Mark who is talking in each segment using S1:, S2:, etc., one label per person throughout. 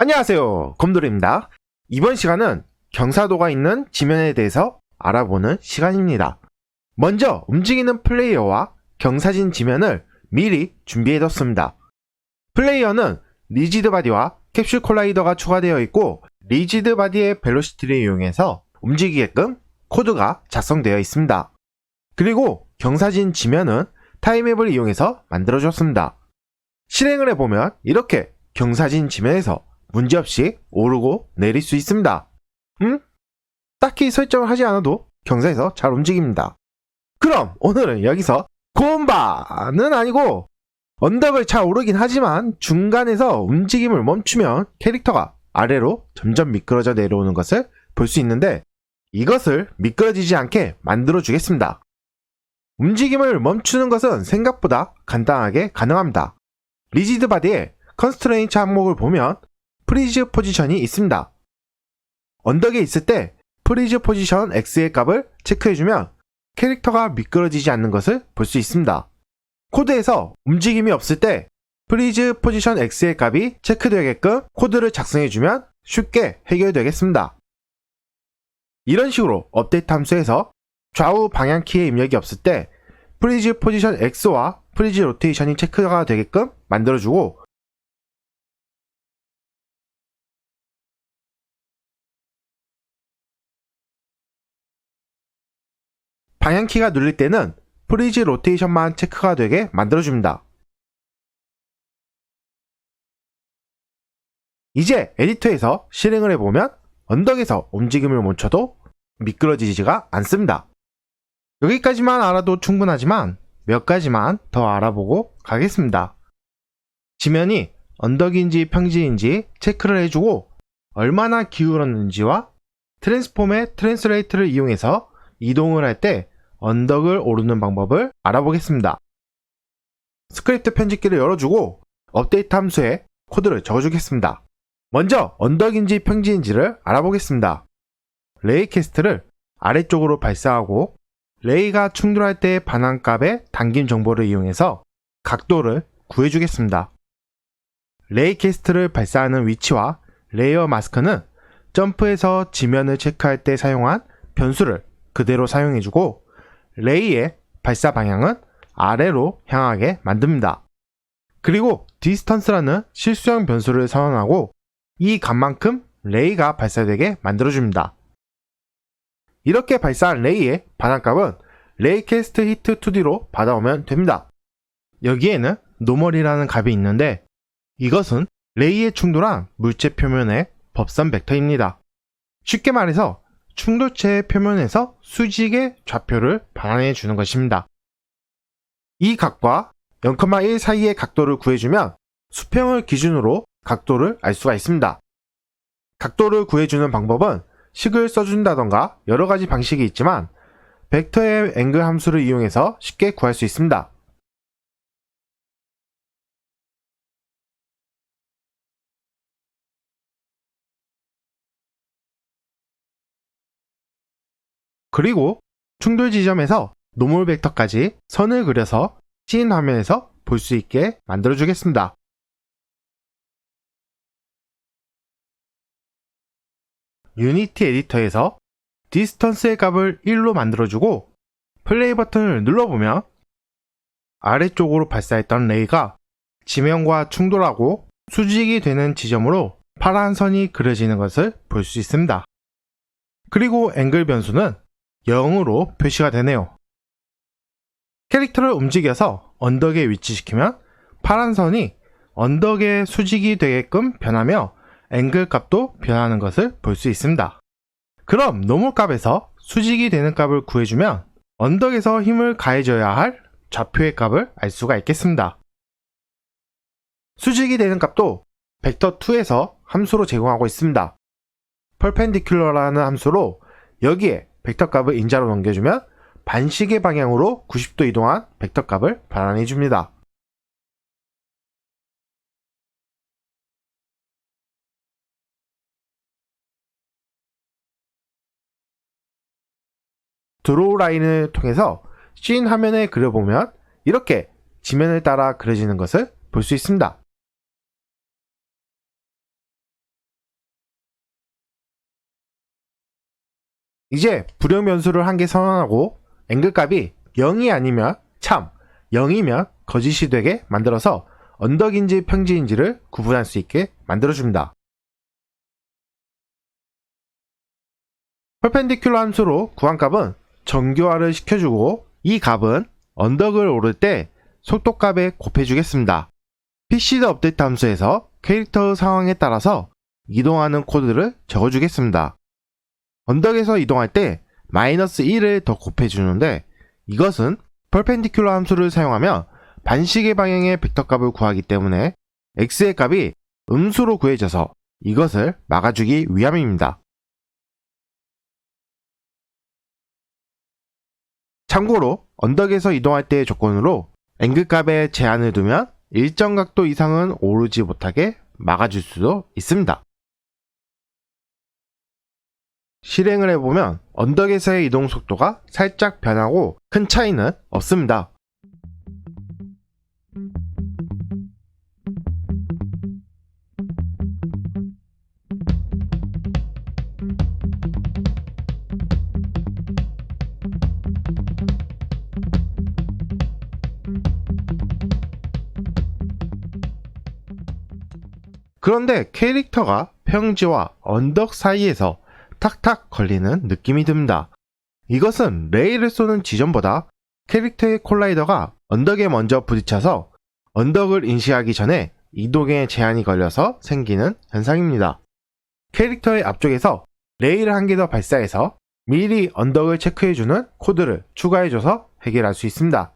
S1: 안녕하세요, 곰돌이입니다. 이번 시간은 경사도가 있는 지면에 대해서 알아보는 시간입니다. 먼저 움직이는 플레이어와 경사진 지면을 미리 준비해뒀습니다. 플레이어는 리지드 바디와 캡슐 콜라이더가 추가되어 있고 리지드 바디의 벨로시티를 이용해서 움직이게끔 코드가 작성되어 있습니다. 그리고 경사진 지면은 타임맵을 이용해서 만들어줬습니다. 실행을 해보면 이렇게 경사진 지면에서 문제없이 오르고 내릴 수 있습니다. 딱히 설정을 하지 않아도 경사에서 잘 움직입니다. 그럼 오늘은 여기서 곰바는 아니고 언덕을 잘 오르긴 하지만 중간에서 움직임을 멈추면 캐릭터가 아래로 점점 미끄러져 내려오는 것을 볼 수 있는데 이것을 미끄러지지 않게 만들어 주겠습니다. 움직임을 멈추는 것은 생각보다 간단하게 가능합니다. 리지드 바디의 컨스트레인트 항목을 보면 프리즈 포지션이 있습니다. 언덕에 있을 때 프리즈 포지션 X의 값을 체크해주면 캐릭터가 미끄러지지 않는 것을 볼 수 있습니다. 코드에서 움직임이 없을 때 프리즈 포지션 X의 값이 체크되게끔 코드를 작성해주면 쉽게 해결되겠습니다. 이런 식으로 업데이트 함수에서 좌우 방향키의 입력이 없을 때 프리즈 포지션 X와 프리즈 로테이션이 체크가 되게끔 만들어주고 방향키가 눌릴 때는 프리즈 로테이션만 체크가 되게 만들어줍니다. 이제 에디터에서 실행을 해보면 언덕에서 움직임을 멈춰도 미끄러지지가 않습니다. 여기까지만 알아도 충분하지만 몇 가지만 더 알아보고 가겠습니다. 지면이 언덕인지 평지인지 체크를 해주고 얼마나 기울었는지와 트랜스폼의 트랜스레이트를 이용해서 이동을 할 때 언덕을 오르는 방법을 알아보겠습니다. 스크립트 편집기를 열어주고 업데이트 함수에 코드를 적어주겠습니다. 먼저 언덕인지 평지인지를 알아보겠습니다. 레이 캐스트를 아래쪽으로 발사하고 레이가 충돌할 때의 반환값의 당김 정보를 이용해서 각도를 구해주겠습니다. 레이 캐스트를 발사하는 위치와 레이어 마스크는 점프해서 지면을 체크할 때 사용한 변수를 그대로 사용해주고 레이의 발사 방향은 아래로 향하게 만듭니다. 그리고 디스턴스라는 실수형 변수를 선언하고 이 값만큼 레이가 발사되게 만들어줍니다. 이렇게 발사한 레이의 반환값은 레이 캐스트 히트 2D로 받아오면 됩니다. 여기에는 노멀이라는 값이 있는데 이것은 레이에 충돌한 물체 표면의 법선 벡터입니다. 쉽게 말해서 충돌체의 표면에서 수직의 좌표를 반환해 주는 것입니다. 이 값과 0,1 사이의 각도를 구해주면 수평을 기준으로 각도를 알 수가 있습니다. 각도를 구해주는 방법은 식을 써준다던가 여러가지 방식이 있지만 벡터의 앵글 함수를 이용해서 쉽게 구할 수 있습니다. 그리고 충돌 지점에서 노멀 벡터까지 선을 그려서 씬 화면에서 볼 수 있게 만들어 주겠습니다. 유니티 에디터에서 디스턴스의 값을 1로 만들어주고 플레이 버튼을 눌러보면 아래쪽으로 발사했던 레이가 지면과 충돌하고 수직이 되는 지점으로 파란 선이 그려지는 것을 볼 수 있습니다. 그리고 앵글 변수는 0으로 표시가 되네요. 캐릭터를 움직여서 언덕에 위치시키면 파란 선이 언덕의 수직이 되게끔 변하며 앵글 값도 변하는 것을 볼 수 있습니다. 그럼 노멀 값에서 수직이 되는 값을 구해주면 언덕에서 힘을 가해줘야 할 좌표의 값을 알 수가 있겠습니다. 수직이 되는 값도 벡터2에서 함수로 제공하고 있습니다. perpendicular라는 함수로 여기에 벡터 값을 인자로 넘겨주면 반시계 방향으로 90도 이동한 벡터 값을 반환해 줍니다. 드로우 라인을 통해서 씬 화면에 그려보면 이렇게 지면을 따라 그려지는 것을 볼 수 있습니다. 이제 불용 변수를 한 개 선언하고 앵글 값이 0이 아니면 참, 0이면 거짓이 되게 만들어서 언덕인지 평지인지를 구분할 수 있게 만들어줍니다. 퍼펜디큘러 함수로 구한 값은 정교화를 시켜주고 이 값은 언덕을 오를 때 속도값에 곱해주겠습니다. PC드 업데이트 함수에서 캐릭터 상황에 따라서 이동하는 코드를 적어주겠습니다. 언덕에서 이동할 때 -1을 더 곱해주는데 이것은 퍼펜디큘러 함수를 사용하면 반시계 방향의 벡터 값을 구하기 때문에 x의 값이 음수로 구해져서 이것을 막아주기 위함입니다. 참고로 언덕에서 이동할 때의 조건으로 앵글 값에 제한을 두면 일정 각도 이상은 오르지 못하게 막아줄 수도 있습니다. 실행을 해보면 언덕에서의 이동 속도가 살짝 변하고 큰 차이는 없습니다. 그런데 캐릭터가 평지와 언덕 사이에서 탁탁 걸리는 느낌이 듭니다. 이것은 레일을 쏘는 지점보다 캐릭터의 콜라이더가 언덕에 먼저 부딪혀서 언덕을 인식하기 전에 이동에 제한이 걸려서 생기는 현상입니다. 캐릭터의 앞쪽에서 레일을 한 개 더 발사해서 미리 언덕을 체크해주는 코드를 추가해줘서 해결할 수 있습니다.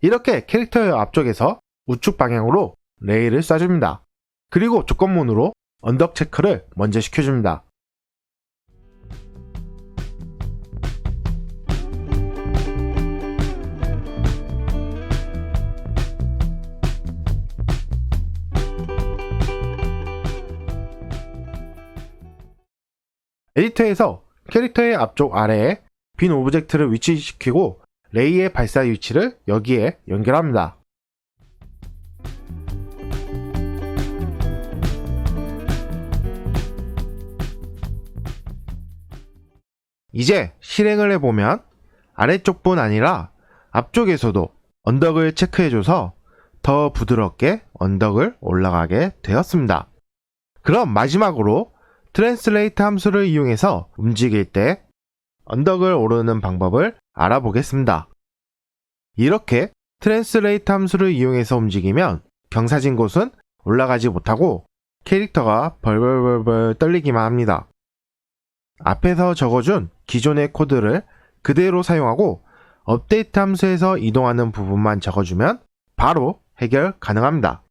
S1: 이렇게 캐릭터의 앞쪽에서 우측 방향으로 레일을 쏴줍니다. 그리고 조건문으로 언덕 체크를 먼저 시켜줍니다. 에디터에서 캐릭터의 앞쪽 아래에 빈 오브젝트를 위치시키고 레이의 발사 위치를 여기에 연결합니다. 이제 실행을 해보면 아래쪽뿐 아니라 앞쪽에서도 언덕을 체크해줘서 더 부드럽게 언덕을 올라가게 되었습니다. 그럼 마지막으로 트랜스레이트 함수를 이용해서 움직일 때 언덕을 오르는 방법을 알아보겠습니다. 이렇게 트랜스레이트 함수를 이용해서 움직이면 경사진 곳은 올라가지 못하고 캐릭터가 벌벌벌 떨리기만 합니다. 앞에서 적어준 기존의 코드를 그대로 사용하고 업데이트 함수에서 이동하는 부분만 적어주면 바로 해결 가능합니다.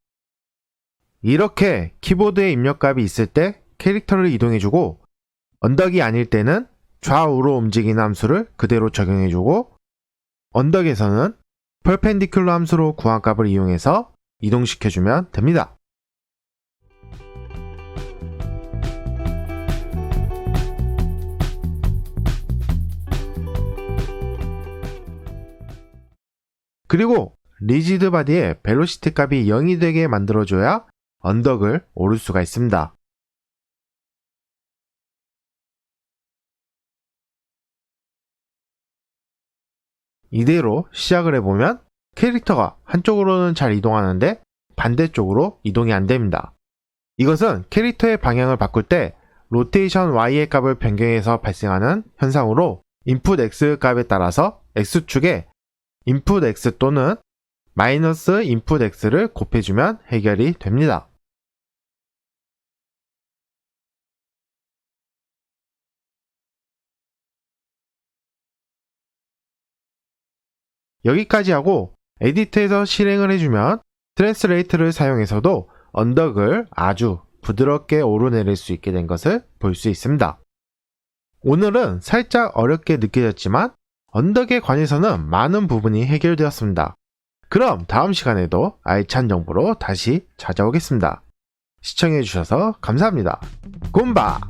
S1: 이렇게 키보드에 입력값이 있을 때 캐릭터를 이동해주고 언덕이 아닐 때는 좌우로 움직이는 함수를 그대로 적용해주고 언덕에서는 퍼펜디큘러 함수로 구한 값을 이용해서 이동시켜주면 됩니다. 그리고 리지드 바디의 벨로시티 값이 0이 되게 만들어줘야 언덕을 오를 수가 있습니다. 이대로 시작을 해보면 캐릭터가 한쪽으로는 잘 이동하는데 반대쪽으로 이동이 안됩니다. 이것은 캐릭터의 방향을 바꿀 때 로테이션 Y의 값을 변경해서 발생하는 현상으로 인풋 X 값에 따라서 X축에 인풋 X 또는 마이너스 인풋 X를 곱해주면 해결이 됩니다. 여기까지 하고 에디트에서 실행을 해주면 트랜스레이트를 사용해서도 언덕을 아주 부드럽게 오르내릴 수 있게 된 것을 볼 수 있습니다. 오늘은 살짝 어렵게 느껴졌지만 언덕에 관해서는 많은 부분이 해결되었습니다. 그럼 다음 시간에도 알찬 정보로 다시 찾아오겠습니다. 시청해주셔서 감사합니다. 곰바!